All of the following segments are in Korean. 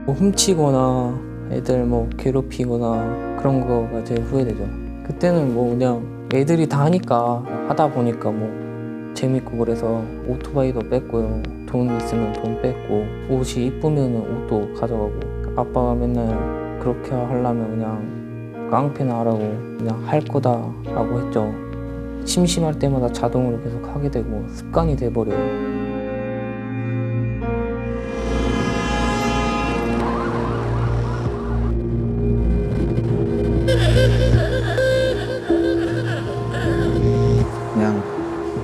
뭐 훔치거나 애들 뭐 괴롭히거나 그런 거가 제일 후회되죠. 그때는 뭐 그냥 애들이 다 하니까 하다 보니까 뭐 재밌고 그래서 오토바이도 뺐고요. 돈 있으면 돈 뺐고 옷이 이쁘면 옷도 가져가고 아빠가 맨날 그렇게 하려면 그냥 깡패나 하라고 그냥 할 거다라고 했죠. 심심할 때마다 자동으로 계속 하게 되고 습관이 돼버려요. 그냥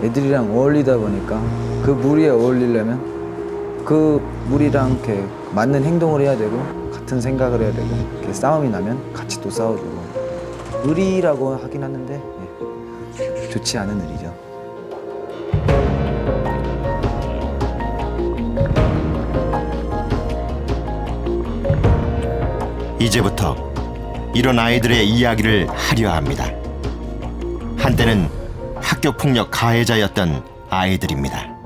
애들이랑 어울리다 보니까 그 무리에 어울리려면 그 무리랑 이렇게 맞는 행동을 해야 되고 같은 생각을 해야 되고 이렇게 싸움이 나면 같이 또 싸워주고 의리라고 하긴 하는데 좋지 않은 의리죠. 이제부터 이런 아이들의 이야기를 하려 합니다. 한때는 학교폭력 가해자였던 아이들입니다.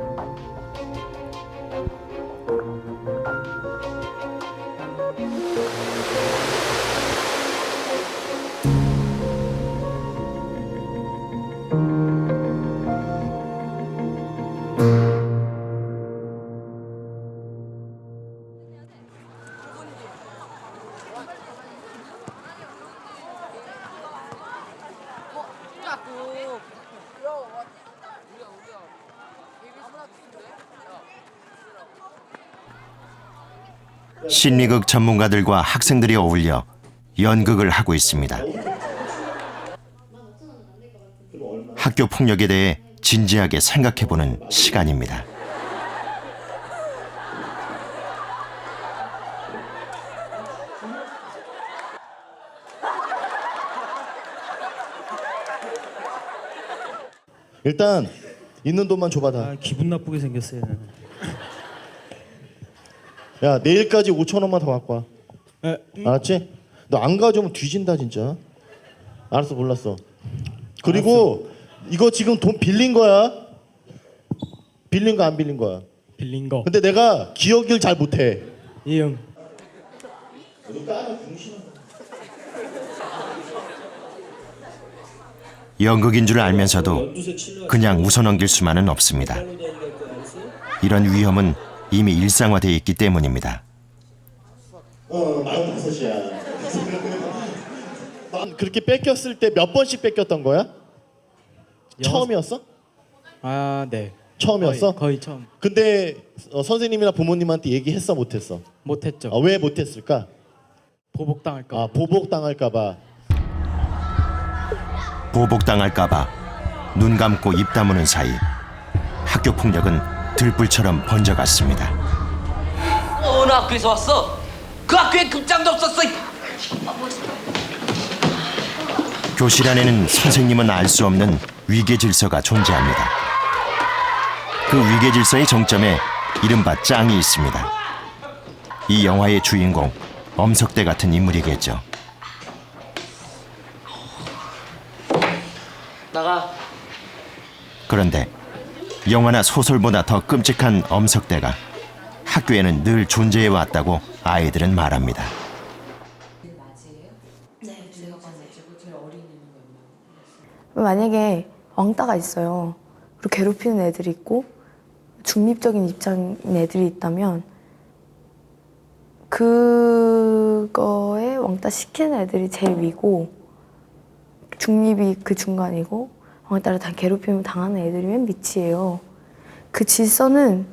심리극 전문가들과 학생들이 어울려 연극을 하고 있습니다. 학교 폭력에 대해 진지하게 생각해보는 시간입니다. 일단 있는 돈만 줘봐 다. 아, 기분 나쁘게 생겼어요. 야 내일까지 5천 원만 더 갖고 와. 에, 알았지? 너 안 가져오면 뒤진다 진짜. 알았어 몰랐어. 그리고 이거 지금 돈 빌린 거야. 빌린 거 안 빌린 거야. 빌린 거. 근데 내가 기억을 잘 못해. 이응. 연극인 줄 알면서도 그냥 웃어넘길 수만은 없습니다. 이런 위험은 이미 일상화되어 있기 때문입니다. 45이야. 난 그렇게 뺏겼을 때 몇 번씩 뺏겼던 거야? 처음이었어? 아, 네. 처음이었어? 거의 처음. 근데 선생님이나 부모님한테 얘기했어 못했어? 못했죠. 왜 못했을까? 보복당할까. 아 보복당할까 봐. 보복당할까봐 눈 감고 입 다무는 사이 학교 폭력은 들불처럼 번져갔습니다. 어느 학교에서 왔어? 그 학교에 급장도 없었어. 교실 안에는 선생님은 알 수 없는 위계 질서가 존재합니다. 그 위계 질서의 정점에 이른바 짱이 있습니다. 이 영화의 주인공 엄석대 같은 인물이겠죠. 나가. 그런데 영화나 소설보다 더 끔찍한 엄석대가 학교에는 늘 존재해 왔다고 아이들은 말합니다. 만약에 왕따가 있어요. 그리고 괴롭히는 애들이 있고 중립적인 입장인 애들이 있다면 그거에 왕따 시키는 애들이 제일 위고 중립이 그 중간이고 왕따를 다 괴롭힘을 당하는 애들이 맨 밑이에요. 그 질서는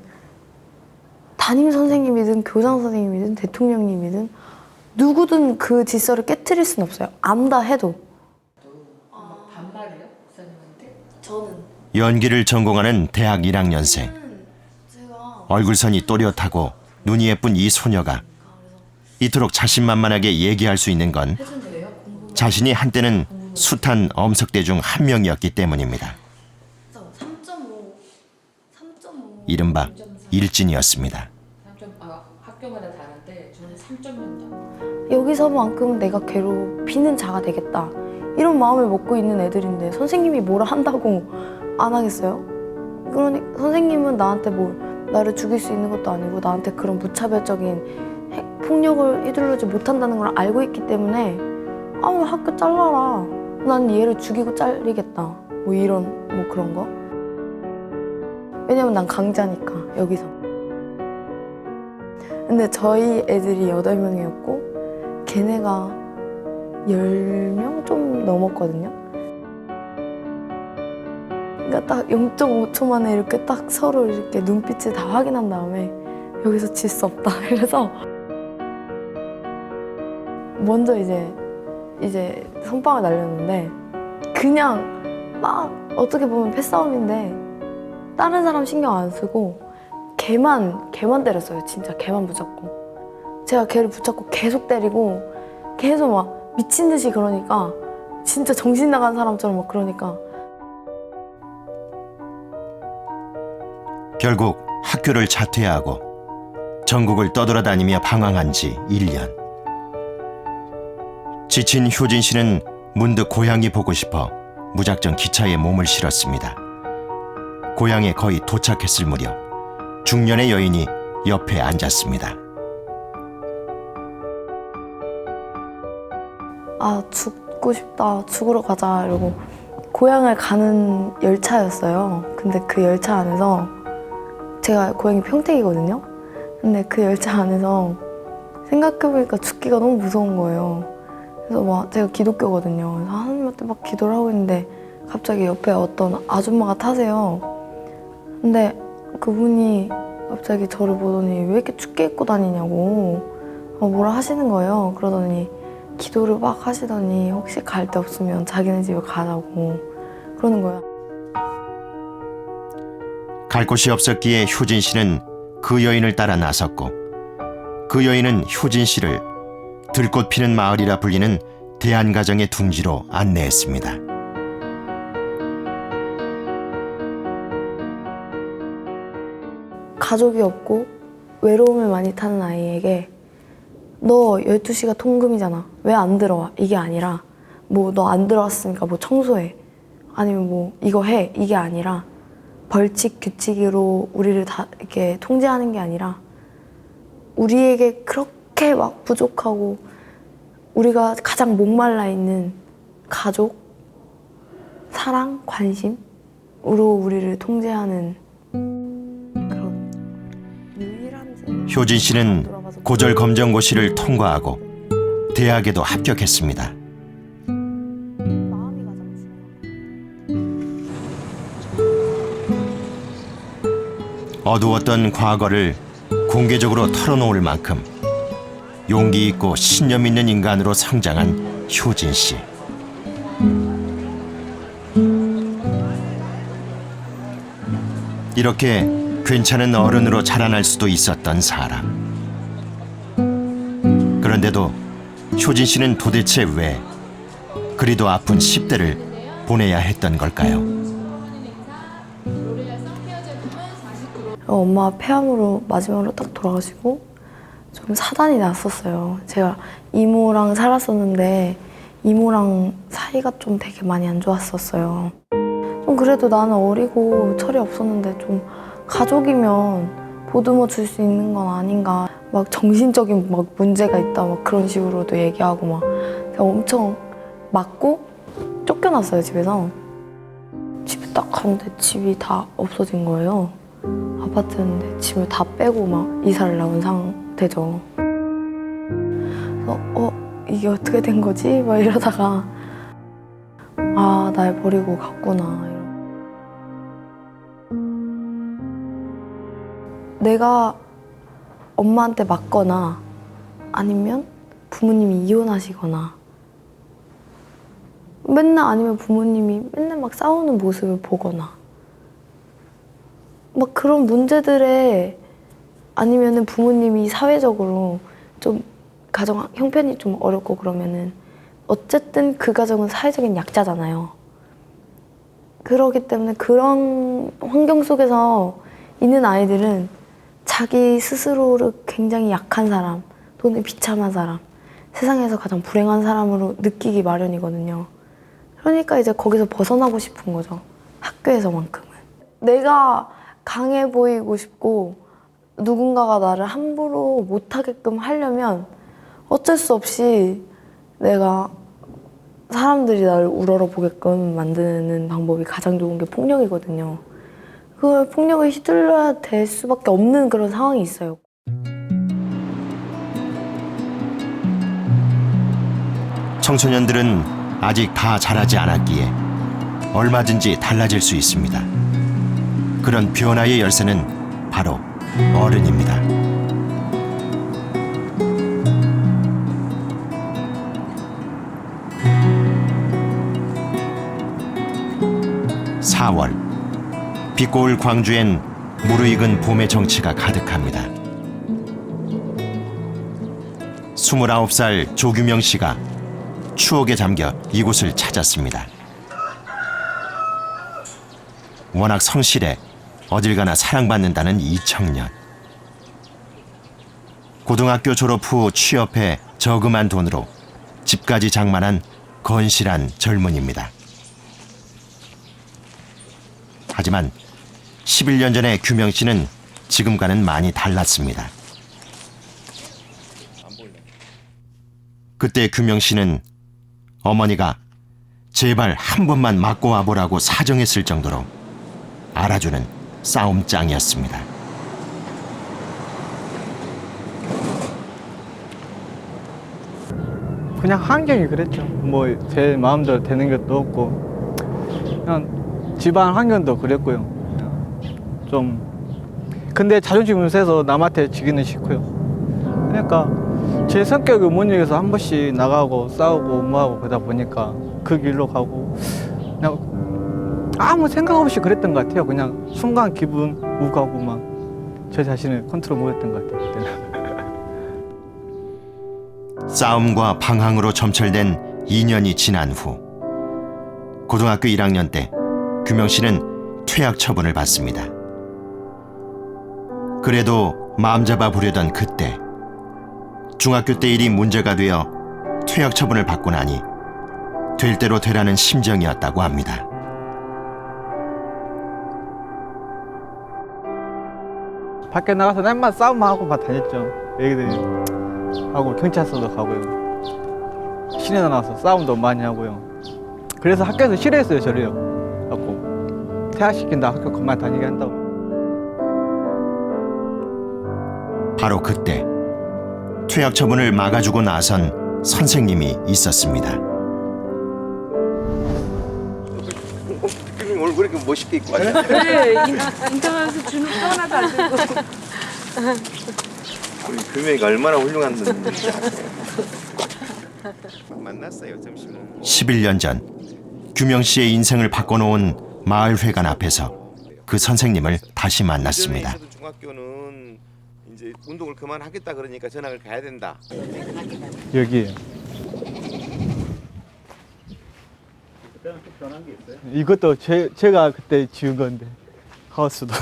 담임 선생님이든 교장 선생님이든 대통령님이든 누구든 그 질서를 깨트릴 수는 없어요. 안다 해도. 반발해요? 목사님한테? 저는. 연기를 전공하는 대학 1학년생. 얼굴선이 또렷하고 눈이 예쁜 이 소녀가 이토록 자신만만하게 얘기할 수 있는 건 자신이 한때는 숱한 엄석대 중 한 명이었기 때문입니다. 이른바 일진이었습니다. 학교마다 다른데 저는 3.0점. 여기서만큼은 내가 괴롭히는 자가 되겠다. 이런 마음을 먹고 있는 애들인데 선생님이 뭐라 한다고 안 하겠어요? 그러니 선생님은 나한테 뭘 나를 죽일 수 있는 것도 아니고 나한테 그런 무차별적인 폭력을 휘두르지 못한다는 걸 알고 있기 때문에 뭐 학교 잘라라. 난 얘를 죽이고 잘리겠다. 뭐 이런 뭐 그런 거. 왜냐면 난 강자니까 여기서. 근데 저희 애들이 8명이었고 걔네가 10명 좀 넘었거든요. 그러니까 딱 0.5초 만에 이렇게 딱 서로 이렇게 눈빛을 다 확인한 다음에 여기서 질 수 없다. 그래서 먼저 이제 선빵을 날렸는데 그냥 막 어떻게 보면 패싸움인데 다른 사람 신경 안 쓰고 걔만 때렸어요. 진짜 걔만 붙잡고 제가 걔를 붙잡고 계속 때리고 계속 막 미친 듯이 그러니까 진짜 정신 나간 사람처럼 막 그러니까 결국 학교를 자퇴하고 전국을 떠돌아다니며 방황한 지 1년. 지친 효진 씨는 문득 고향이 보고 싶어 무작정 기차에 몸을 실었습니다. 고향에 거의 도착했을 무렵 중년의 여인이 옆에 앉았습니다. 죽고 싶다. 죽으러 가자. 이러고 고향을 가는 열차였어요. 근데 그 열차 안에서 제가 고향이 평택이거든요. 근데 그 열차 안에서 생각해보니까 죽기가 너무 무서운 거예요. 그래서 막 제가 기독교거든요. 그래서 하나님한테 막 기도를 하고 있는데 갑자기 옆에 어떤 아줌마가 타세요. 근데 그분이 갑자기 저를 보더니 왜 이렇게 춥게 입고 다니냐고 뭐라 하시는 거예요. 그러더니 기도를 막 하시더니 혹시 갈 데 없으면 자기네 집에 가자고 그러는 거예요. 갈 곳이 없었기에 효진 씨는 그 여인을 따라 나섰고 그 여인은 효진 씨를 들꽃 피는 마을이라 불리는 대한가정의 둥지로 안내했습니다. 가족이 없고 외로움을 많이 타는 아이에게 너 12시가 통금이잖아. 왜 안 들어와? 이게 아니라 뭐 너 안 들어왔으니까 뭐 청소해. 아니면 뭐 이거 해. 이게 아니라 벌칙 규칙으로 우리를 다 이렇게 통제하는 게 아니라 우리에게 그렇게 막 부족하고 우리가 가장 목말라 있는 가족, 사랑, 관심으로 우리를 통제하는 그런 유일한 효진 씨는 고졸 검정고시를 통과하고 대학에도 합격했습니다. 마음이 가장 중요해. 어두웠던 과거를 공개적으로 털어놓을 만큼 용기 있고 신념 있는 인간으로 성장한 효진 씨. 이렇게 괜찮은 어른으로 자라날 수도 있었던 사람. 그런데도 효진 씨는 도대체 왜 그리도 아픈 10대를 보내야 했던 걸까요? 엄마가 폐암으로 마지막으로 딱 돌아가시고 좀 사단이 났었어요. 제가 이모랑 살았었는데 이모랑 사이가 좀 되게 많이 안 좋았었어요. 좀 그래도 나는 어리고 철이 없었는데 좀 가족이면 보듬어 줄 수 있는 건 아닌가. 막 정신적인 막 문제가 있다 막 그런 식으로도 얘기하고 막 제가 엄청 맞고 쫓겨났어요 집에서. 집에 딱 갔는데 집이 다 없어진 거예요. 아파트였는데 집을 다 빼고 막 이사를 나온 상태죠. 그래서 이게 어떻게 된 거지? 막 이러다가 날 버리고 갔구나. 내가 엄마한테 맞거나 아니면 부모님이 이혼하시거나 맨날 아니면 부모님이 맨날 막 싸우는 모습을 보거나 막 그런 문제들에 아니면은 부모님이 사회적으로 좀 가정 형편이 좀 어렵고 그러면은 어쨌든 그 가정은 사회적인 약자잖아요. 그렇기 때문에 그런 환경 속에서 있는 아이들은 자기 스스로를 굉장히 약한 사람 또는 비참한 사람, 세상에서 가장 불행한 사람으로 느끼기 마련이거든요. 그러니까 이제 거기서 벗어나고 싶은 거죠. 학교에서만큼은. 내가 강해 보이고 싶고 누군가가 나를 함부로 못하게끔 하려면 어쩔 수 없이 내가 사람들이 나를 우러러보게끔 만드는 방법이 가장 좋은 게 폭력이거든요. 그걸 폭력을 휘둘러야 될 수밖에 없는 그런 상황이 있어요. 청소년들은 아직 다 자라지 않았기에 얼마든지 달라질 수 있습니다. 그런 변화의 열쇠는 바로 어른입니다. 4월, 빛고울 광주엔 무르익은 봄의 정취가 가득합니다. 29살 조규명 씨가 추억에 잠겨 이곳을 찾았습니다. 워낙 성실해 어딜 가나 사랑받는다는 이 청년. 고등학교 졸업 후 취업해 저금한 돈으로 집까지 장만한 건실한 젊은입니다. 하지만 11년 전에 규명 씨는 지금과는 많이 달랐습니다. 그때 규명 씨는 어머니가 제발 한 번만 맞고 와보라고 사정했을 정도로 알아주는 싸움짱이었습니다. 그냥 환경이 그랬죠. 뭐 제 마음대로 되는 것도 없고 그냥 집안 환경도 그랬고요. 좀 근데 자존심을 세서 남한테 지기는 싫고요. 그러니까 제 성격을 못 이겨서 한 번씩 나가고 싸우고 뭐하고 그러다 보니까 그 길로 가고 그냥 아무 생각 없이 그랬던 것 같아요. 그냥 순간 기분 우가고 막 제 자신을 컨트롤 못했던 것 같아요. 그때는. 싸움과 방황으로 점철된 2년이 지난 후 고등학교 1학년 때 규명 씨는 퇴학 처분을 받습니다. 그래도 마음 잡아 보려던 그때 중학교 때 일이 문제가 되어 퇴학 처분을 받고 나니 될 대로 되라는 심정이었다고 합니다. 밖에 나가서 맨날 싸움만 하고 막 다녔죠. 애기들이 하고 경찰서도 가고요. 시내 나가서 싸움도 많이 하고요. 그래서 학교에서 싫어했어요, 저를요. 갖고 퇴학시킨다, 학교 그만 다니게 한다고. 바로 그때 퇴학 처분을 막아주고 나선 선생님이 있었습니다. 오늘 왜 이렇게 멋있게 입고 왔냐? 네, 인터넷에서 주는 거 하나도 안 들고. 우리 규명이가 얼마나 훌륭한 분인지 만났어요, 점심을. 11년 전 규명 씨의 인생을 바꿔놓은 마을회관 앞에서 그 선생님을 다시 만났습니다. 중학교는 이제 운동을 그만하겠다 그러니까 전학을 가야 된다. 여기에요. 이것도 제가 그때 지은 건데 하우스도.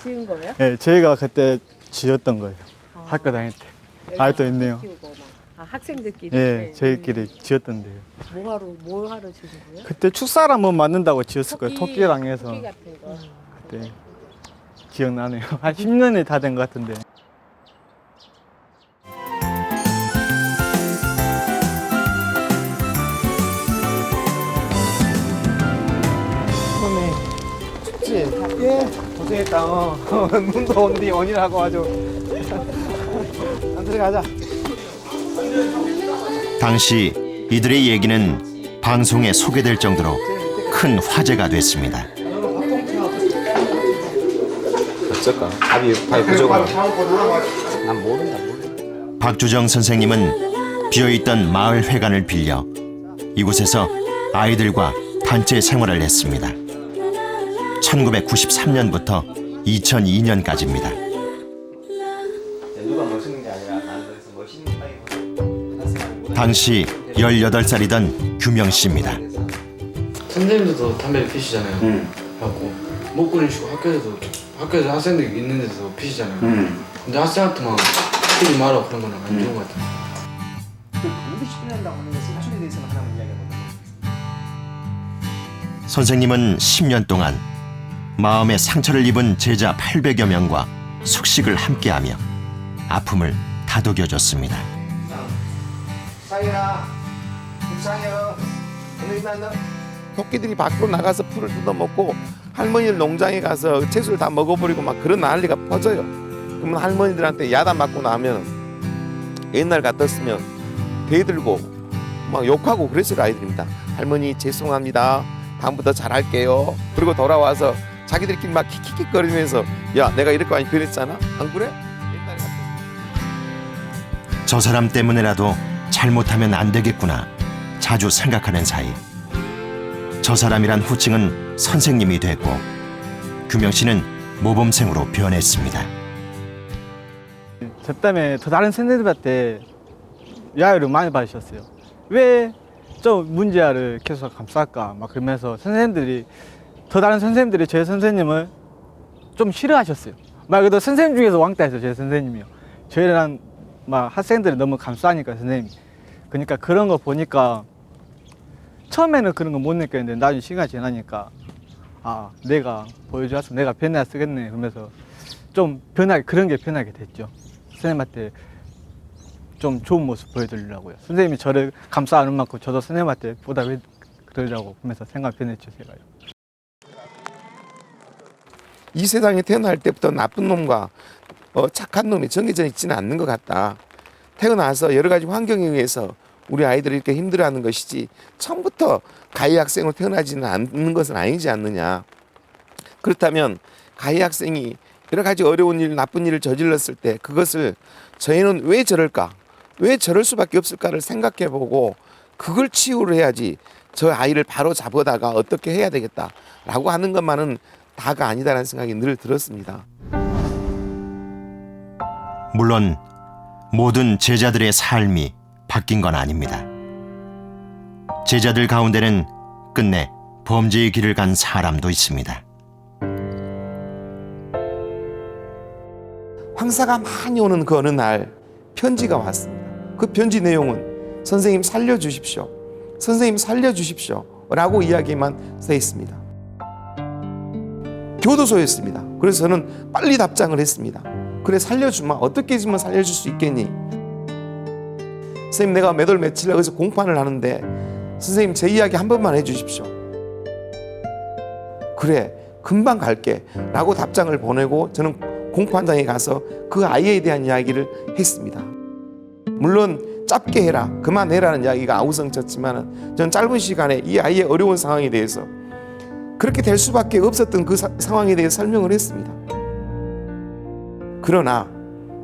지은 거예요? 네, 제가 그때 지었던 거예요. 학교 다닐 때. 아직도 있네요. 학생들끼리. 예, 저희끼리 지었던데요. 뭘 하러 지은 거예요? 그때 축사람 뭐 만든다고 지었을 거예요. 토끼랑 해서. 토끼 같은 거. 그때 기억나네요. 한 10년이 다 된 것 같은데. 예, 고생했다. 눈도 온디 원이라고 아주. 안 들어가자. 당시 이들의 얘기는 방송에 소개될 정도로 큰 화제가 됐습니다. 어쩔까? 밥이 부족하네. 난 모른다. 박주정 선생님은 비어있던 마을 회관을 빌려 이곳에서 아이들과 단체 생활을 했습니다. 1993년부터 2002년까지입니다. 누가 멋있는 게 아니라 나는 멋있는 타입으로. 당시 18살이던 규명 씨입니다. 선생님들도 담배를 피시잖아요. 그래갖고 먹고 내시고 학교에서 학생들 있는 데서 피시잖아요. 근데 학생한테만 피지 마라 그런 거는 안 좋은 것 같아요. 선생님은 10년 동안 마음에 상처를 입은 제자 800여 명과 숙식을 함께하며 아픔을 다독여줬습니다. 사이라, 국사요. 오늘 만나. 토끼들이 밖으로 나가서 풀을 뜯어먹고 할머니 농장에 가서 채소를 다 먹어버리고 막 그런 난리가 퍼져요. 그러면 할머니들한테 야단 맞고 나면 옛날 같았으면 대들고 막 욕하고 그랬을 아이들입니다. 할머니 죄송합니다. 다음부터 잘할게요. 그리고 돌아와서 자기들끼리 막 킥킥거리면서 야 내가 이럴 거 아니 그랬잖아. 안 그래? 옛날 같았으면. 저 사람 때문에라도 잘못하면 안 되겠구나 자주 생각하는 사이 저 사람이란 호칭은 선생님이 됐고 규명 씨는 모범생으로 변했습니다. 저 때문에 더 다른 선생님들한테 야유를 많이 받으셨어요. 왜 저 문제아를 계속 감쌀까 막 그러면서 선생님들이 더 다른 선생님들이 제 선생님을 좀 싫어하셨어요. 말 그대로 선생님 중에서 왕따였어요. 제 선생님이요. 저희랑 막 학생들이 너무 감싸니까 선생님. 그러니까 그런 거 보니까 처음에는 그런 거 못 느꼈는데 나중에 시간이 지나니까 아 내가 보여줘서 내가 변해야 쓰겠네 그러면서 좀 변하게 그런 게 변하게 됐죠. 선생님한테 좀 좋은 모습 보여드리려고요. 선생님이 저를 감싸는 만큼 저도 선생님한테 보답해 그러려고 하면서 생각 변했죠 제가요. 이 세상에 태어날 때부터 나쁜 놈과 착한 놈이 정해져 있지는 않는 것 같다. 태어나서 여러 가지 환경에 의해서 우리 아이들이 이렇게 힘들어하는 것이지 처음부터 가해 학생으로 태어나지는 않는 것은 아니지 않느냐. 그렇다면 가해 학생이 여러 가지 어려운 일, 나쁜 일을 저질렀을 때 그것을 저희는 왜 저럴까? 왜 저럴 수밖에 없을까를 생각해보고 그걸 치유를 해야지 저 아이를 바로 잡아다가 어떻게 해야 되겠다라고 하는 것만은 다가 아니다라는 생각이 늘 들었습니다. 물론 모든 제자들의 삶이 바뀐 건 아닙니다. 제자들 가운데는 끝내 범죄의 길을 간 사람도 있습니다. 황사가 많이 오는 그 어느 날 편지가 왔습니다. 그 편지 내용은 선생님 살려주십시오. 선생님 살려주십시오. 라고 이야기만 써 있습니다. 교도소였습니다. 그래서 저는 빨리 답장을 했습니다. 그래 살려주마. 어떻게 해주면 살려줄 수 있겠니? 선생님 내가 몇 월 며칠 여기서 공판을 하는데 선생님 제 이야기 한 번만 해주십시오. 그래 금방 갈게 라고 답장을 보내고 저는 공판장에 가서 그 아이에 대한 이야기를 했습니다. 물론 짧게 해라 그만해라는 이야기가 아우성쳤지만 저는 짧은 시간에 이 아이의 어려운 상황에 대해서 그렇게 될 수밖에 없었던 그 상황에 대해 설명을 했습니다. 그러나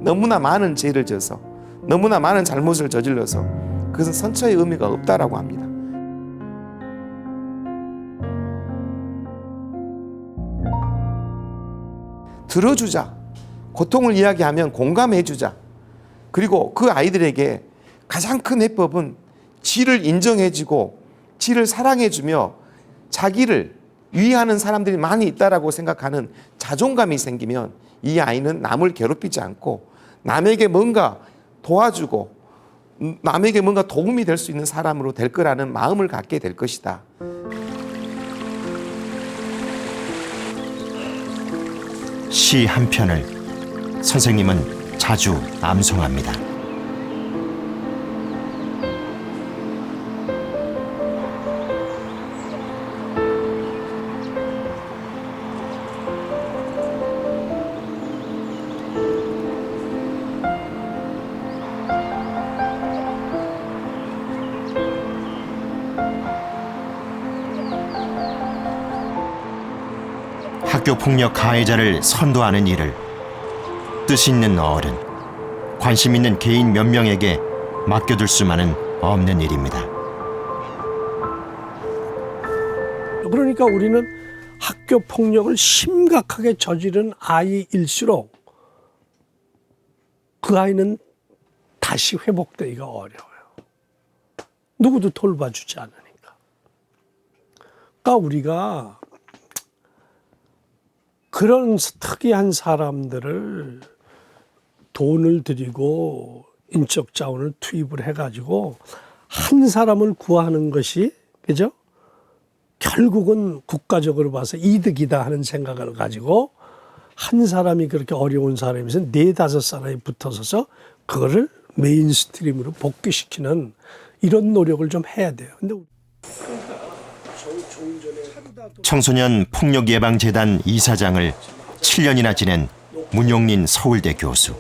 너무나 많은 죄를 져서 너무나 많은 잘못을 저질러서 그것은 선처의 의미가 없다라고 합니다. 들어주자. 고통을 이야기하면 공감해주자. 그리고 그 아이들에게 가장 큰 해법은 지를 인정해주고 지를 사랑해주며 자기를 위하는 사람들이 많이 있다라고 생각하는 자존감이 생기면 이 아이는 남을 괴롭히지 않고 남에게 뭔가 도와주고 남에게 뭔가 도움이 될 수 있는 사람으로 될 거라는 마음을 갖게 될 것이다. 시 한 편을 선생님은 자주 암송합니다. 학교폭력 가해자를 선도하는 일을 뜻 있는 어른, 관심 있는 개인 몇 명에게 맡겨둘 수만은 없는 일입니다. 그러니까 우리는 학교 폭력을 심각하게 저지른 아이일수록 그 아이는 다시 회복되기가 어려워요. 누구도 돌봐주지 않으니까. 그러니까 우리가 그런 특이한 사람들을 돈을 들이고 인적 자원을 투입을 해가지고 한 사람을 구하는 것이 그죠? 결국은 국가적으로 봐서 이득이다 하는 생각을 가지고 한 사람이 그렇게 어려운 사람이면 4-5사람이 붙어서서 그거를 메인스트림으로 복귀시키는 이런 노력을 좀 해야 돼요. 근데 청소년 폭력예방재단 이사장을 7년이나 지낸 문용린 서울대 교수.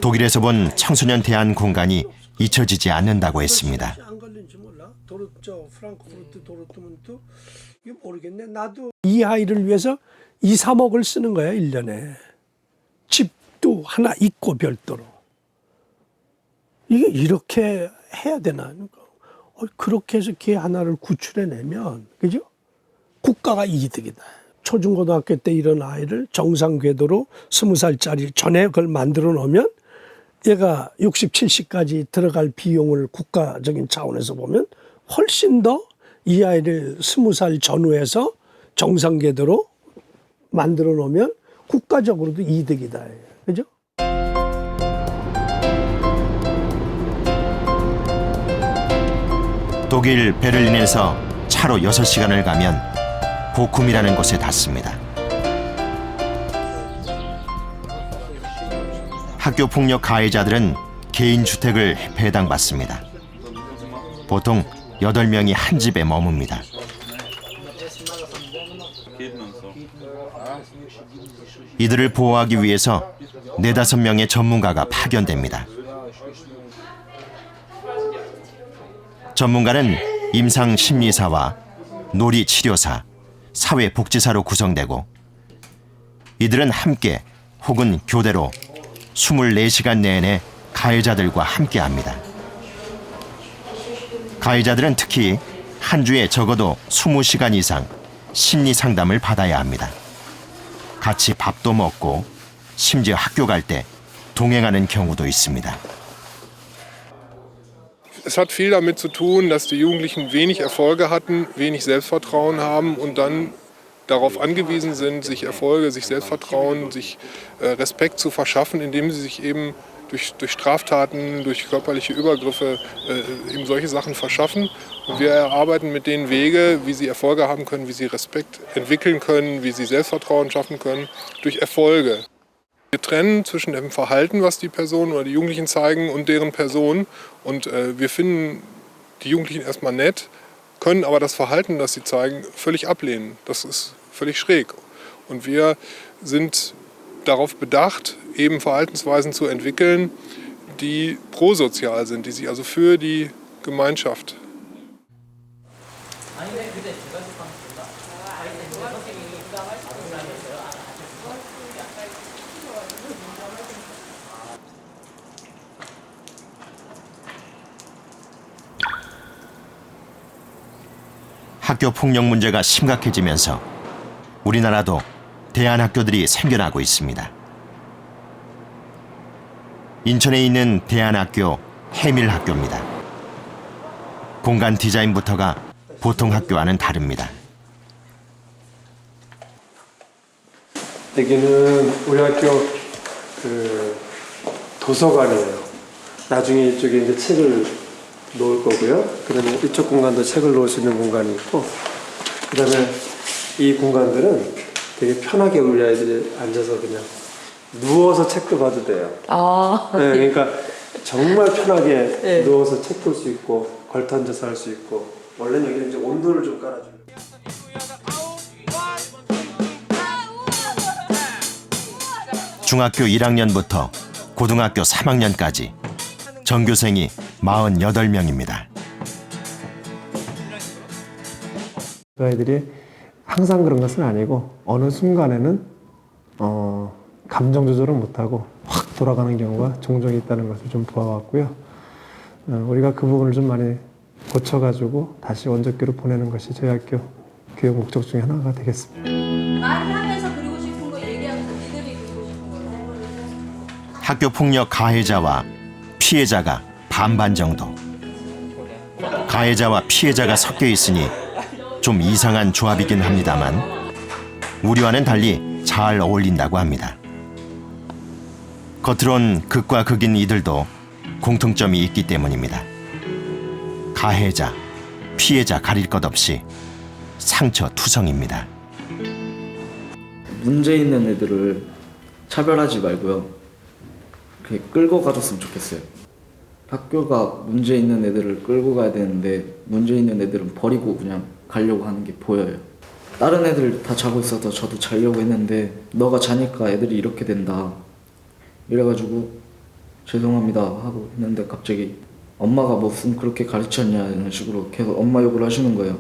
독일에서 본 청소년 대안 공간이 잊혀지지 않는다고 했습니다. 이 아이를 위해서 2-3억을 쓰는 거야 1년에. 집도 하나 있고 별도로. 이게 이렇게 해야 되나? 그렇게 해서 걔 하나를 구출해내면, 그죠? 국가가 이득이다. 초중고등학교 때 이런 아이를 정상 궤도로 20살짜리 전에 그걸 만들어 놓으면 얘가 60, 70까지 들어갈 비용을 국가적인 차원에서 보면 훨씬 더 이 아이를 20살 전후에서 정상 궤도로 만들어 놓으면 국가적으로도 이득이다. 그죠? 독일 베를린에서 차로 6시간을 가면 보쿰이라는 곳에 닿습니다. 학교 폭력 가해자들은 개인 주택을 배당받습니다. 보통 8명이 한 집에 머뭅니다. 이들을 보호하기 위해서 4-5명의 전문가가 파견됩니다. 전문가는 임상심리사와 놀이치료사, 사회복지사로 구성되고 이들은 함께 혹은 교대로 24시간 내내 가해자들과 함께합니다. 가해자들은 특히 한 주에 적어도 20시간 이상 심리 상담을 받아야 합니다. 같이 밥도 먹고 심지어 학교 갈 때 동행하는 경우도 있습니다. Es hat viel damit zu tun, dass die Jugendlichen wenig Erfolge hatten, wenig Selbstvertrauen haben und dann darauf angewiesen sind, sich Erfolge, sich Selbstvertrauen, sich Respekt zu verschaffen, indem sie sich eben durch Straftaten, durch körperliche Übergriffe eben solche Sachen verschaffen. Und wir erarbeiten mit denen Wege, wie sie Erfolge haben können, wie sie Respekt entwickeln können, wie sie Selbstvertrauen schaffen können, durch Erfolge. Wir trennen zwischen dem Verhalten, was die Personen oder die Jugendlichen zeigen, und deren Person. Und wir finden die Jugendlichen erstmal nett, können aber das Verhalten, das sie zeigen, völlig ablehnen. Das ist völlig schräg. Und wir sind darauf bedacht, eben Verhaltensweisen zu entwickeln, die prosozial sind, die sich also für die Gemeinschaft. 학교 폭력 문제가 심각해지면서 우리나라도 대안학교들이 생겨나고 있습니다. 인천에 있는 대안학교 해밀학교입니다. 공간 디자인부터가 보통 학교와는 다릅니다. 여기는 우리 학교 그 도서관이에요. 나중에 이쪽에 이제 책을 놓을 거고요. 그다음에 이쪽 공간도 책을 놓을 수 있는 공간이 있고, 그다음에 이 공간들은 되게 편하게 우리 아이들이 앉아서 그냥 누워서 책도 봐도 돼요. 네, 그러니까 정말 편하게 누워서 책 볼 수 있고 걸터 앉아서 할 수 있고. 원래는 여기 이제 온도를 좀 깔아줘요. 중학교 1학년부터 고등학교 3학년까지 전교생이 48명입니다. 그 아이들이 항상 그런 것은 아니고 어느 순간에는 감정 조절을 못하고 확 돌아가는 경우가 종종 있다는 것을 좀 보아왔고요. 우리가 그 부분을 좀 많이 고쳐가지고 다시 원적기로 보내는 것이 저희 학교 교육 목적 중에 하나가 되겠습니다. 말을 하면서 그리고 싶은 거 얘기하면서 니들이 그리고 싶은 거. 학교 폭력 가해자와 피해자가 반반 정도. 가해자와 피해자가 섞여 있으니 좀 이상한 조합이긴 합니다만 우리와는 달리 잘 어울린다고 합니다. 겉으론 극과 극인 이들도 공통점이 있기 때문입니다. 가해자, 피해자 가릴 것 없이 상처투성입니다. 문제 있는 애들을 차별하지 말고요. 그렇게 끌고 가줬으면 좋겠어요. 학교가 문제 있는 애들을 끌고 가야 되는데 문제 있는 애들은 버리고 그냥 가려고 하는 게 보여요. 다른 애들 다 자고 있어서 저도 자려고 했는데 너가 자니까 애들이 이렇게 된다. 이래가지고 죄송합니다 하고 했는데 갑자기 엄마가 무슨 그렇게 가르쳤냐 이런 식으로 계속 엄마 욕을 하시는 거예요.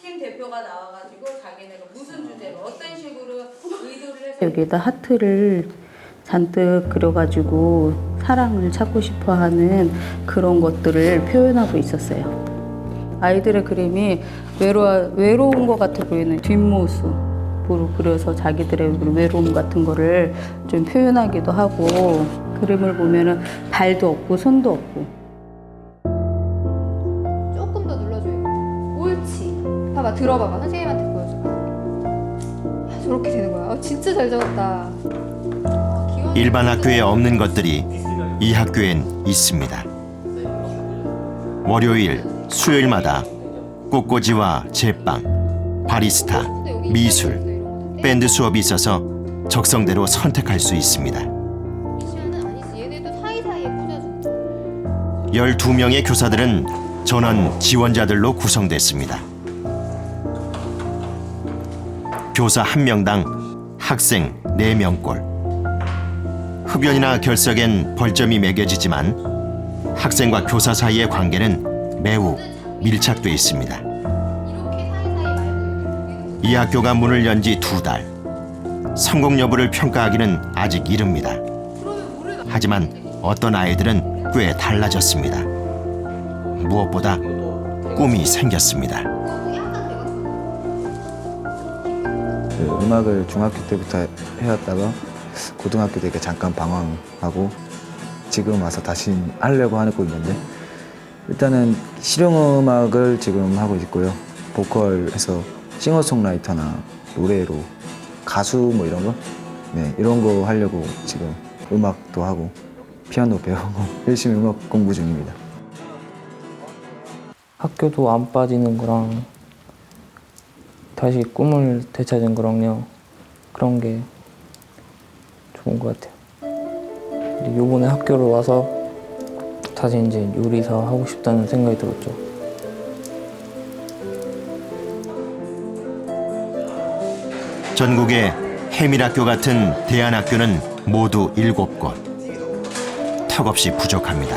팀 대표가 나와가지고 자기네가 무슨 주제로 어떤 식으로 의도를 해서 여기에다 하트를 잔뜩 그려가지고 사랑을 찾고 싶어하는 그런 것들을 표현하고 있었어요. 아이들의 그림이 외로운 것 같아 보이는 뒷모습으로 그려서 자기들의 외로움 같은 거를 좀 표현하기도 하고, 그림을 보면은 발도 없고 손도 없고. 조금 더 눌러줘요. 옳지. 봐봐, 들어봐봐. 선생님한테 보여줘. 야, 저렇게 되는 거야. 진짜 잘 적었다. 일반 학교에 없는 것들이 이 학교엔 있습니다. 월요일, 수요일마다 꽃꽂이와 제빵, 바리스타, 미술, 밴드 수업이 있어서 적성대로 선택할 수 있습니다. 12명의 교사들은 전원 지원자들로 구성됐습니다. 교사 1명당 학생 4명꼴. 흡연이나 결석엔 벌점이 매겨지지만 학생과 교사 사이의 관계는 매우 밀착돼 있습니다. 이 학교가 문을 연 지 2달. 성공 여부를 평가하기는 아직 이릅니다. 하지만 어떤 아이들은 꽤 달라졌습니다. 무엇보다 꿈이 생겼습니다. 음악을 중학교 때부터 해왔다가 고등학교 때 잠깐 방황하고 지금 와서 다시 하려고 하고 있는데, 일단은 실용음악을 지금 하고 있고요. 보컬에서 싱어송라이터나 노래로 가수 뭐 이런 거, 네, 이런 거 하려고 지금 음악도 하고 피아노 배우고 열심히 음악 공부 중입니다. 학교도 안 빠지는 거랑 다시 꿈을 되찾은 거랑요, 그런 게 좋은 것 같아요. 요번에 학교를 와서 다시 이제 요리사 하고 싶다는 생각이 들었죠. 전국의 해밀학교 같은 대안학교는 모두 7곳. 턱없이 부족합니다.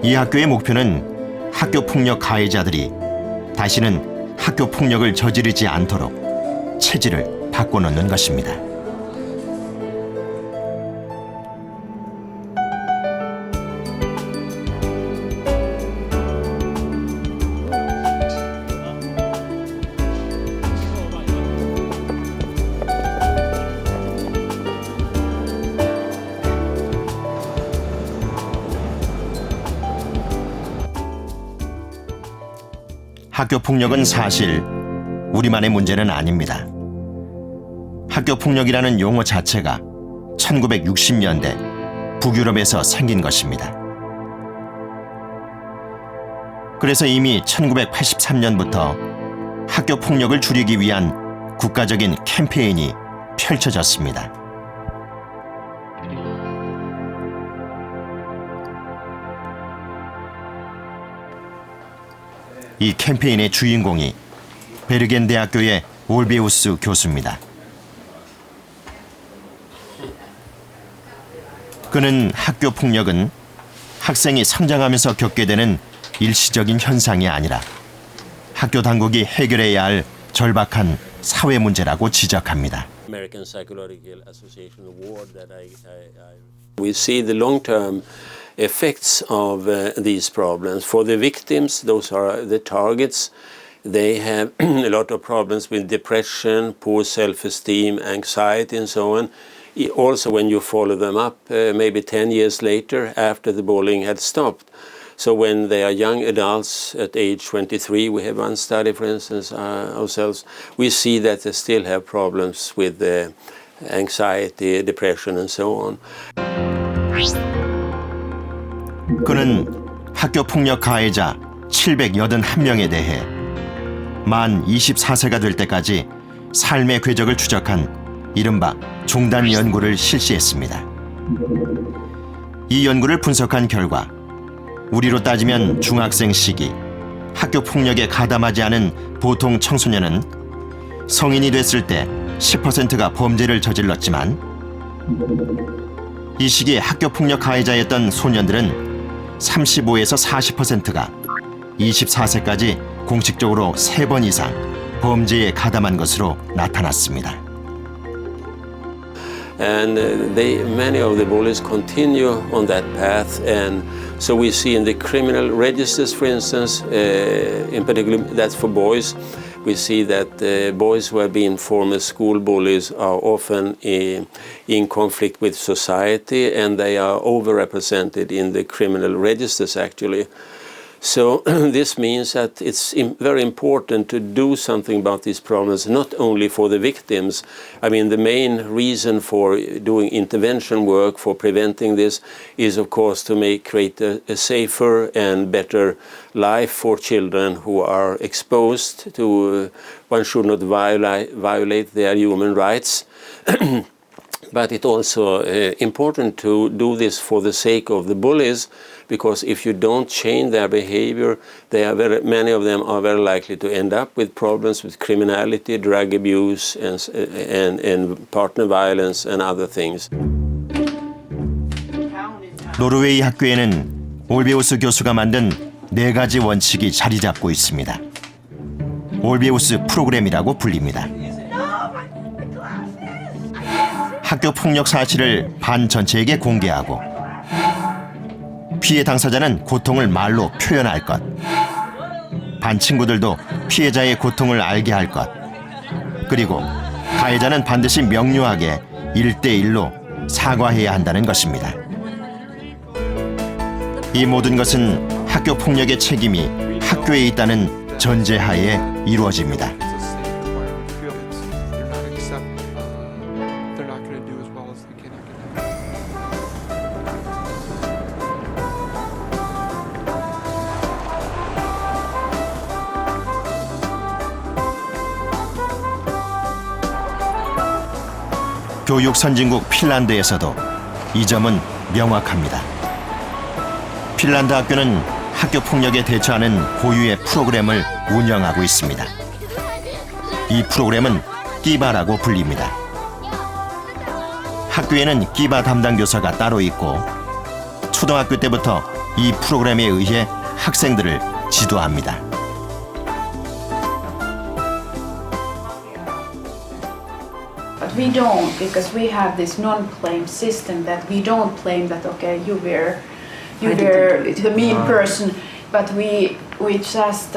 이 학교의 목표는 학교 폭력 가해자들이 다시는 학교 폭력을 저지르지 않도록 체질을 바꿔놓는 것입니다. 학교 폭력은 사실 우리만의 문제는 아닙니다. 학교 폭력이라는 용어 자체가 1960년대 북유럽에서 생긴 것입니다. 그래서 이미 1983년부터 학교 폭력을 줄이기 위한 국가적인 캠페인이 펼쳐졌습니다. 이 캠페인의 주인공이 베르겐 대학교의 올베우스 교수입니다. 그는 학교 폭력은 학생이 성장하면서 겪게 되는 일시적인 현상이 아니라 학교 당국이 해결해야 할 절박한 사회 문제라고 지적합니다. American Psychological Association award that we see the long-term effects of these problems. For the victims, those are the targets. They have a lot of problems with depression, poor self-esteem, anxiety, and so on. Also, when you follow them up, maybe 10 years later, after the bullying had stopped. So when they are young adults at age 23, we have one study, for instance, ourselves, we see that they still have problems with anxiety, depression, and so on. 그는 학교 폭력 가해자 781명에 대해 만 24세가 될 때까지 삶의 궤적을 추적한 이른바 종단 연구를 실시했습니다. 이 연구를 분석한 결과 우리로 따지면 중학생 시기 학교 폭력에 가담하지 않은 보통 청소년은 성인이 됐을 때 10%가 범죄를 저질렀지만 이 시기에 학교 폭력 가해자였던 소년들은 35에서 40%가 24세까지 공식적으로 3번 이상 범죄에 가담한 것으로 나타났습니다. And many of the bullies continue on that path, and so we see in the criminal registers, for instance, in particular that's for boys, we see that boys who have been former school bullies are often in conflict with society, and they are overrepresented in the criminal registers actually. So this means that it's very important to do something about these problems, not only for the victims. I mean, the main reason for doing intervention work, for preventing this, is of course to create a safer and better life for children who are exposed to, one should not violate their human rights. But it's also important to do this for the sake of the bullies, because if you don't change their behavior, many of them are very likely to end up with problems with criminality, drug abuse, and partner violence and other things. 노르웨이 학교에는 올베우스 교수가 만든 4가지 원칙이 자리 잡고 있습니다. 올베우스 프로그램이라고 불립니다. 학교 폭력 사실을 반 전체에게 공개하고 피해 당사자는 고통을 말로 표현할 것, 반 친구들도 피해자의 고통을 알게 할 것, 그리고 가해자는 반드시 명료하게 1대1로 사과해야 한다는 것입니다. 이 모든 것은 학교 폭력의 책임이 학교에 있다는 전제하에 이루어집니다. 교육 선진국 핀란드에서도 이 점은 명확합니다. 핀란드 학교는 학교 폭력에 대처하는 고유의 프로그램을 운영하고 있습니다. 이 프로그램은 끼바라고 불립니다. 학교에는 끼바 담당 교사가 따로 있고 초등학교 때부터 이 프로그램에 의해 학생들을 지도합니다. But we don't, because we have this non-claim system that we don't claim that okay, you were the mean person, but we just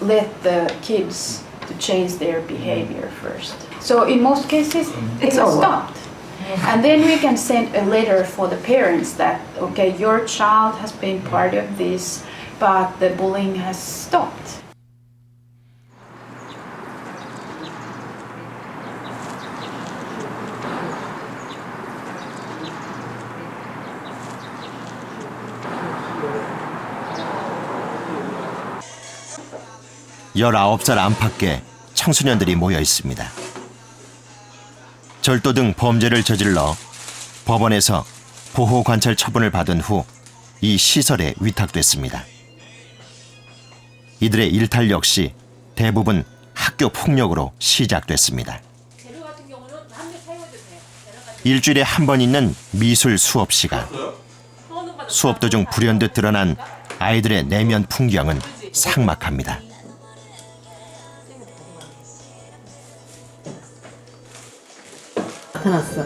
let the kids to change their behavior first. So in most cases, it has stopped. And then we can send a letter for the parents that okay, your child has been part of this, but the bullying has stopped. 열아홉 살 안팎의 청소년들이 모여 있습니다. 절도 등 범죄를 저질러 법원에서 보호관찰 처분을 받은 후 이 시설에 위탁됐습니다. 이들의 일탈 역시 대부분 학교 폭력으로 시작됐습니다. 일주일에 한 번 있는 미술 수업 시간. 수업 도중 불현듯 드러난 아이들의 내면 풍경은 삭막합니다. 나타났어.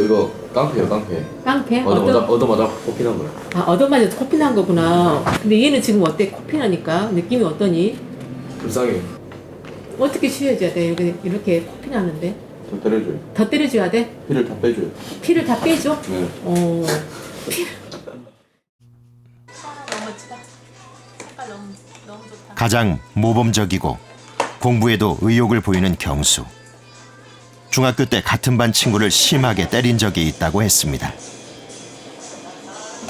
이거 깡패요, 깡패. 깡패? 얻어맞아 코피 난 거야. 아, 얻어맞아서 코피 난 거구나. 근데 얘는 지금 어때? 코피 나니까 느낌이 어떠니? 불쌍해. 어떻게 쉬어줘야 돼? 이렇게 코피 나는데? 더 때려줘요. 더 때려줘야 돼? 피를 다 빼줘요. 피를 다 빼줘? 네. 가장 모범적이고 공부에도 의욕을 보이는 경수. 중학교 때 같은 반 친구를 심하게 때린 적이 있다고 했습니다.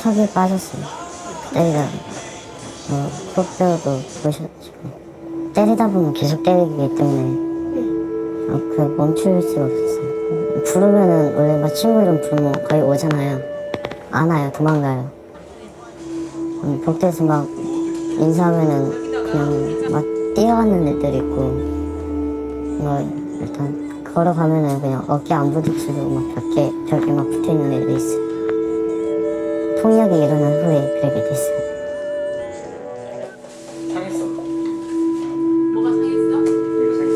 턱에 빠졌어요. 때리다 콧뼈도 부셔지고 때리다 보면 계속 때리기 때문에 그 멈출 수가 없었어요. 부르면은 원래 막 친구 이름 부르면 거의 오잖아요. 안 와요. 도망가요. 복도에서 막 인사하면은 그냥 막 뛰어가는 애들 있고 뭐 일단 걸어가면은 그냥 어깨 안 부딪히고 막 벽에 막 붙어있는 애들이 있어요. 폭력이 일어난 후에 그렇게 됐어요. 상했어. 뭐가 상했어? 이거 상했어.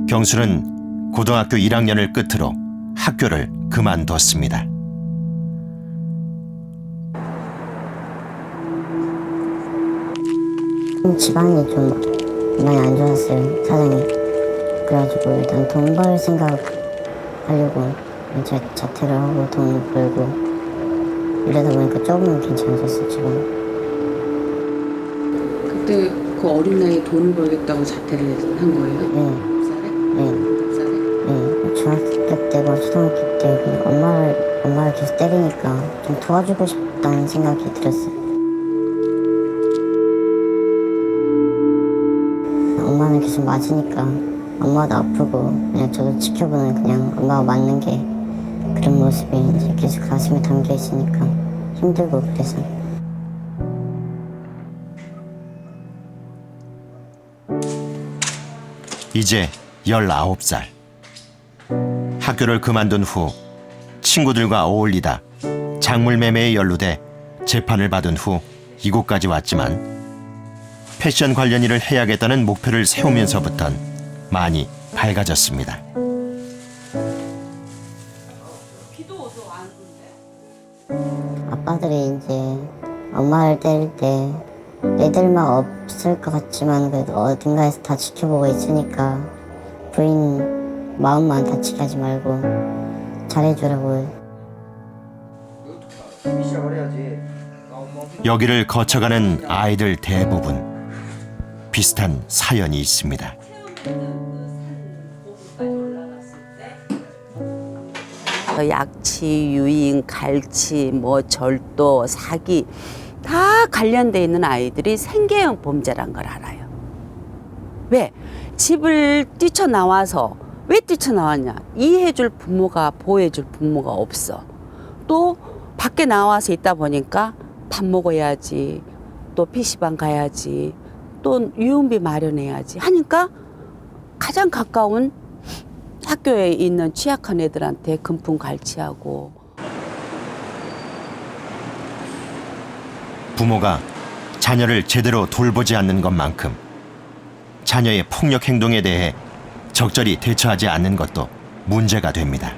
경수는 고등학교 1학년을 끝으로 학교를 그만뒀습니다. 집안이 좀 많이 안 좋았어요, 사정이. 그래가지고 일단 돈 벌 생각하려고 이제 자퇴를 하고 돈 벌고 이러다 보니까 조금은 괜찮아졌어, 집안. 그때 그 어린 나이에 돈을 벌겠다고 자퇴를 한 거예요? 네, 중학교 때고 초등학교 때 그냥 엄마를 계속 때리니까 좀 도와주고 싶다는 생각이 들었어요. 엄마는 계속 맞으니까 엄마도 아프고 그냥 저도 지켜보는 그냥 엄마가 맞는 게 그런 모습이 이제 계속 가슴에 담겨 있으니까 힘들고 그래서. 이제 19살. 학교를 그만둔 후 친구들과 어울리다 작물 매매에 연루돼 재판을 받은 후 이곳까지 왔지만 패션 관련 일을 해야겠다는 목표를 세우면서부턴 많이 밝아졌습니다. 아빠들이 이제 엄마를 때릴 때 애들만 없을 것 같지만 그래도 어딘가에서 다 지켜보고 있으니까 부인 마음만 다치게 하지 말고 잘해주라고. 여기를 거쳐가는 아이들 대부분 비슷한 사연이 있습니다. 약취, 유인, 갈취, 뭐 절도, 사기 다 관련돼 있는 아이들이 생계형 범죄란 걸 알아요. 왜? 집을 뛰쳐나와서 왜 뛰쳐나왔냐? 이해해줄 부모가 보호해줄 부모가 없어. 또 밖에 나와서 있다 보니까 밥 먹어야지, 또 PC방 가야지, 또 유흥비 마련해야지 하니까 가장 가까운 학교에 있는 취약한 애들한테 금품 갈취하고. 부모가 자녀를 제대로 돌보지 않는 것만큼 자녀의 폭력 행동에 대해 적절히 대처하지 않는 것도 문제가 됩니다.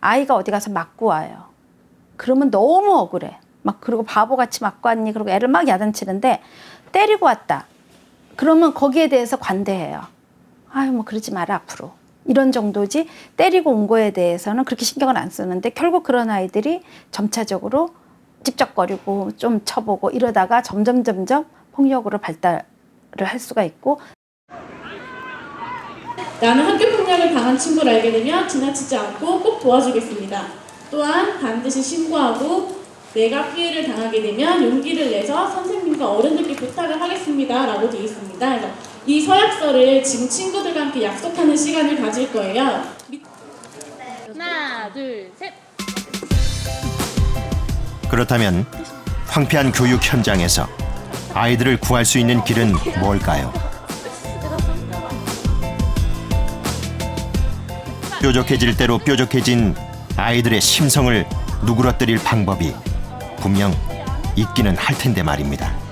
아이가 어디 가서 맞고 와요. 그러면 너무 억울해. 막 그리고 바보같이 맞고 왔니? 그리고 애를 막 야단치는데 때리고 왔다. 그러면 거기에 대해서 관대해요. 아유 뭐 그러지 마라 앞으로. 이런 정도지 때리고 온 거에 대해서는 그렇게 신경을 안 쓰는데 결국 그런 아이들이 점차적으로 찝쩍거리고 좀 쳐보고 이러다가 점점 폭력으로 발달을 할 수가 있고. 나는 학교폭력을 당한 친구를 알게 되면 지나치지 않고 꼭 도와주겠습니다. 또한 반드시 신고하고 내가 피해를 당하게 되면 용기를 내서 선생님과 어른들께 부탁을 하겠습니다 라고 되어 있습니다. 그래서 이 서약서를 지금 친구들과 함께 약속하는 시간을 가질 거예요. 하나, 둘, 셋. 그렇다면 황폐한 교육 현장에서 아이들을 구할 수 있는 길은 뭘까요? 뾰족해질 대로 뾰족해진 아이들의 심성을 누그러뜨릴 방법이 분명 있기는 할 텐데 말입니다.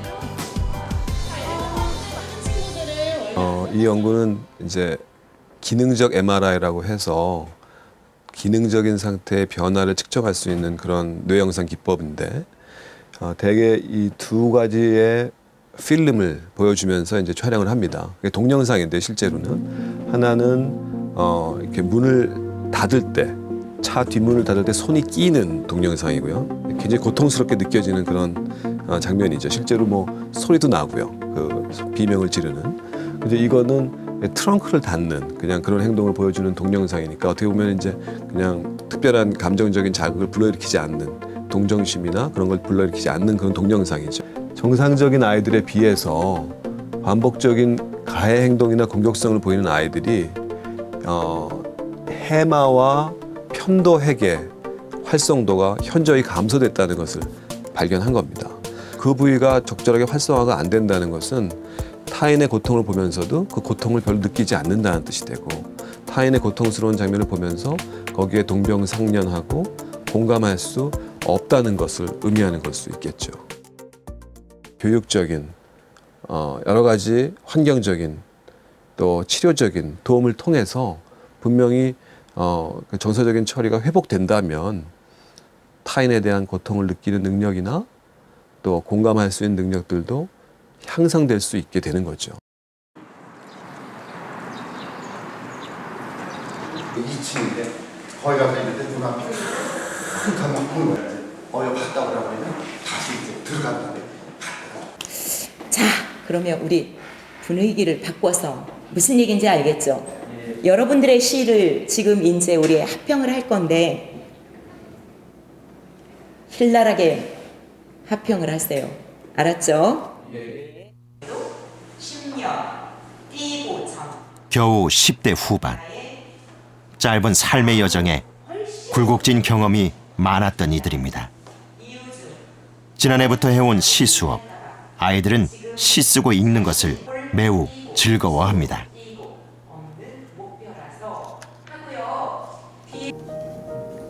이 연구는 이제 기능적 MRI라고 해서 기능적인 상태의 변화를 측정할 수 있는 그런 뇌영상 기법인데 대개 이 두 가지의 필름을 보여주면서 이제 촬영을 합니다. 그게 동영상인데 실제로는 하나는 이렇게 문을 닫을 때, 차 뒷문을 닫을 때 손이 끼는 동영상이고요. 굉장히 고통스럽게 느껴지는 그런 장면이죠. 실제로 뭐 소리도 나고요. 그 비명을 지르는. 근데 이거는 트렁크를 닫는 그냥 그런 행동을 보여주는 동영상이니까 어떻게 보면 이제 그냥 특별한 감정적인 자극을 불러일으키지 않는 동정심이나 그런 걸 불러일으키지 않는 그런 동영상이죠. 정상적인 아이들에 비해서 반복적인 가해 행동이나 공격성을 보이는 아이들이 해마와 편도핵의 활성도가 현저히 감소됐다는 것을 발견한 겁니다. 그 부위가 적절하게 활성화가 안 된다는 것은 타인의 고통을 보면서도 그 고통을 별로 느끼지 않는다는 뜻이 되고, 타인의 고통스러운 장면을 보면서 거기에 동병상련하고 공감할 수 없다는 것을 의미하는 걸 수 있겠죠. 교육적인 여러 가지 환경적인 또 치료적인 도움을 통해서 분명히 정서적인 처리가 회복된다면 타인에 대한 고통을 느끼는 능력이나 또 공감할 수 있는 능력들도 향상될 수 있게 되는 거죠. 2층인데 거기 가서 있는데 눈앞에 흙하고 흙은 거야. 여기 갔다 오라고 하면 다시 이제 들어간다며. 자, 그러면 우리 분위기를 바꿔서 무슨 얘기인지 알겠죠? 여러분들의 시를 지금 이제 우리 합평을 할 건데 힐랄하게 합평을 하세요. 알았죠? 겨우 10대 후반. 짧은 삶의 여정에 굴곡진 경험이 많았던 이들입니다. 지난해부터 해온 시 수업. 아이들은 시 쓰고 읽는 것을 매우 즐거워합니다.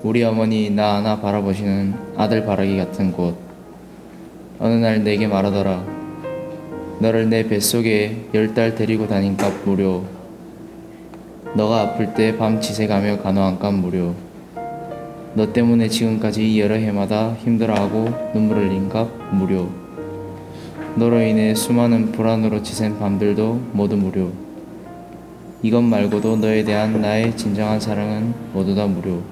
우리 어머니 나 하나 바라보시는 아들 바라기 같은 곳. 어느 날 내게 말하더라. 너를 내 뱃속에 10달 데리고 다닌 값 무료. 너가 아플 때 밤 지새가며 간호한 값 무료. 너 때문에 지금까지 여러 해마다 힘들어하고 눈물 흘린 값 무료. 너로 인해 수많은 불안으로 지샌 밤들도 모두 무료. 이것 말고도 너에 대한 나의 진정한 사랑은 모두 다 무료.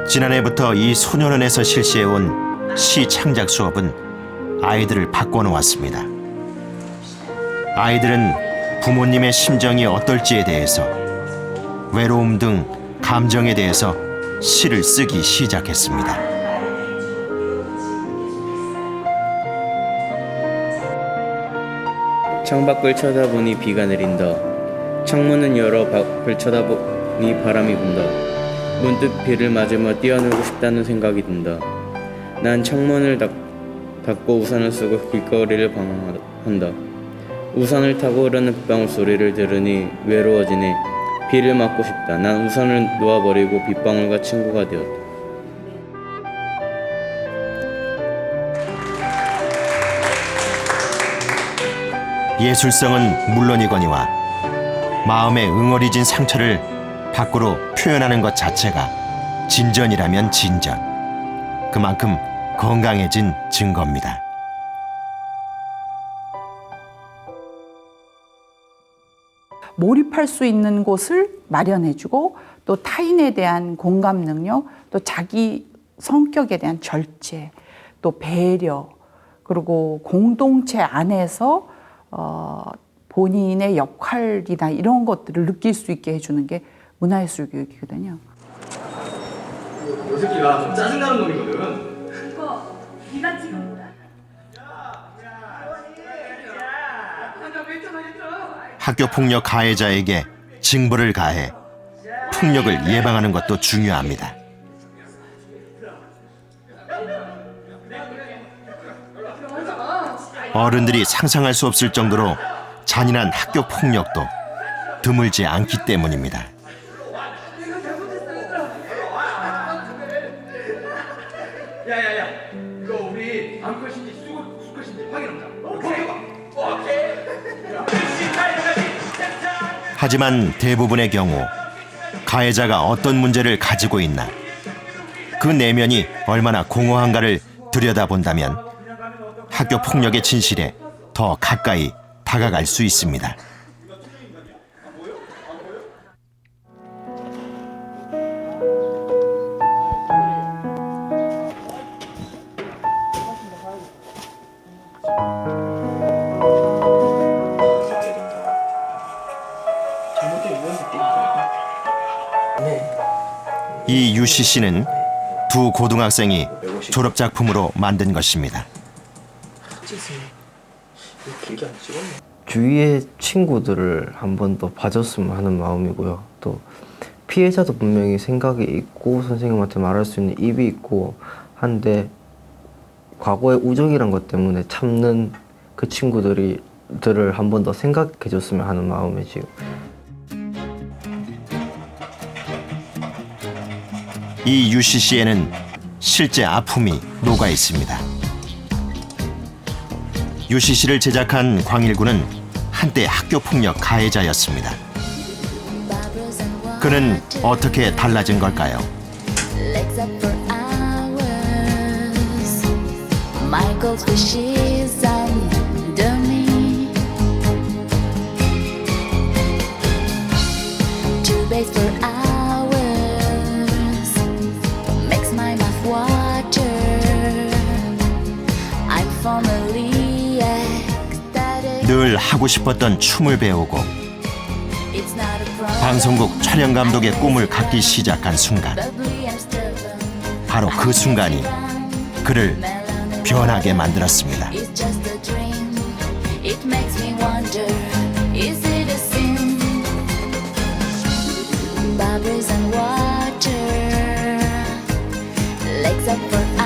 지난해부터 이 소년원에서 실시해온 시 창작 수업은 아이들을 바꿔놓았습니다. 아이들은 부모님의 심정이 어떨지에 대해서, 외로움 등 감정에 대해서 시를 쓰기 시작했습니다. 창밖을 쳐다보니 비가 내린다. 창문은 열어 밖을 쳐다보니 바람이 분다. 문득 비를 맞으며 뛰어놀고 싶다는 생각이 든다. 난 창문을 닫고 우산을 쓰고 길거리를 방황한다. 우산을 타고 흐르는 빗방울 소리를 들으니 외로워지네. 비를 맞고 싶다. 난 우산을 놓아버리고 빗방울과 친구가 되었다. 예술성은 물론이거니와 마음에 응어리진 상처를 밖으로 표현하는 것 자체가 진전이라면 진전. 그만큼 건강해진 증거입니다. 몰입할 수 있는 곳을 마련해주고 또 타인에 대한 공감 능력, 또 자기 성격에 대한 절제, 또 배려, 그리고 공동체 안에서 본인의 역할이나 이런 것들을 느낄 수 있게 해주는 게 문화예술 교육이거든요. 요 새끼가 좀 짜증나는 놈이거든. 그거 네가 찍은 거야. 학교폭력 가해자에게 징벌을 가해 폭력을 예방하는 것도 중요합니다. 어른들이 상상할 수 없을 정도로 잔인한 학교 폭력도 드물지 않기 때문입니다. 야야야, 이거 우리 암컷인지 수컷인지 확인하자. 오케이. 하지만 대부분의 경우 가해자가 어떤 문제를 가지고 있나, 그 내면이 얼마나 공허한가를 들여다본다면 학교 폭력의 진실에 더 가까이 다가갈 수 있습니다. UCC는 두 고등학생이 졸업 작품으로 만든 것입니다. 주위의 친구들을 한 번 더 봐줬으면 하는 마음이고요. 또 피해자도 분명히 생각이 있고 선생님한테 말할 수 있는 입이 있고 한데 과거의 우정이란 것 때문에 참는 그 친구들을 한 번 더 생각해줬으면 하는 마음에 지금. 이 UCC에는 실제 아픔이 녹아 있습니다. UCC를 제작한 광일군은 한때 학교폭력 가해자였습니다. 그는 어떻게 달라진 걸까요? 늘 하고 싶었던 춤을 배우고 방송국 촬영 감독의 꿈을 갖기 시작한 순간, 바로 그 순간이 그를 변하게 만들었습니다. Bubbles and water, legs up for